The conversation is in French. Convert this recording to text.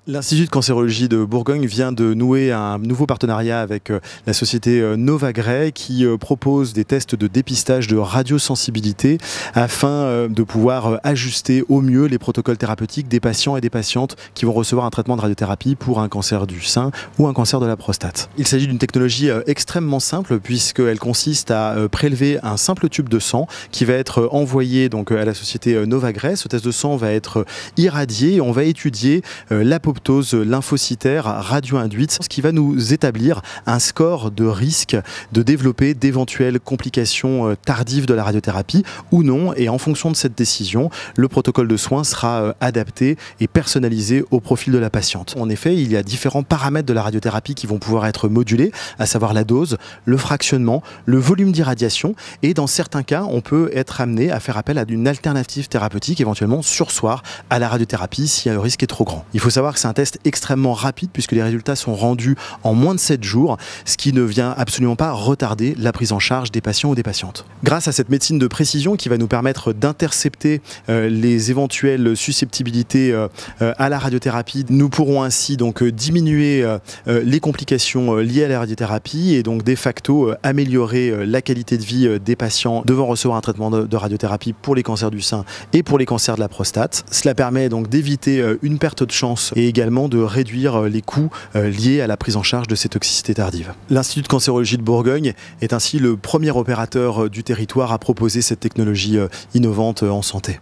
L'Institut de cancérologie de Bourgogne vient de nouer un nouveau partenariat avec la société Novagray qui propose des tests de dépistage de radiosensibilité afin de pouvoir ajuster au mieux les protocoles thérapeutiques des patients et des patientes qui vont recevoir un traitement de radiothérapie pour un cancer du sein ou un cancer de la prostate. Il s'agit d'une technologie extrêmement simple puisqu'elle consiste à prélever un simple tube de sang qui va être envoyé donc à la société Novagray. Ce test de sang va être irradié et on va étudier l'apoptose lymphocytaire radio-induite, ce qui va nous établir un score de risque de développer d'éventuelles complications tardives de la radiothérapie ou non. Et en fonction de cette décision, le protocole de soins sera adapté et personnalisé au profil de la patiente. En effet, il y a différents paramètres de la radiothérapie qui vont pouvoir être modulés, à savoir la dose, le fractionnement, le volume d'irradiation et dans certains cas, on peut être amené à faire appel à une alternative thérapeutique, éventuellement sursoir à la radiothérapie si le risque est trop grand. Il faut savoir que c'est un test extrêmement rapide puisque les résultats sont rendus en moins de 7 jours, ce qui ne vient absolument pas retarder la prise en charge des patients ou des patientes. Grâce à cette médecine de précision qui va nous permettre d'intercepter les éventuelles susceptibilités à la radiothérapie, nous pourrons ainsi donc diminuer les complications liées à la radiothérapie et donc de facto améliorer la qualité de vie des patients devant recevoir un traitement de radiothérapie pour les cancers du sein et pour les cancers de la prostate. Cela permet donc d'éviter une perte de chance et également de réduire les coûts liés à la prise en charge de ces toxicités tardives. L'Institut de cancérologie de Bourgogne est ainsi le premier opérateur du territoire à proposer cette technologie innovante en santé.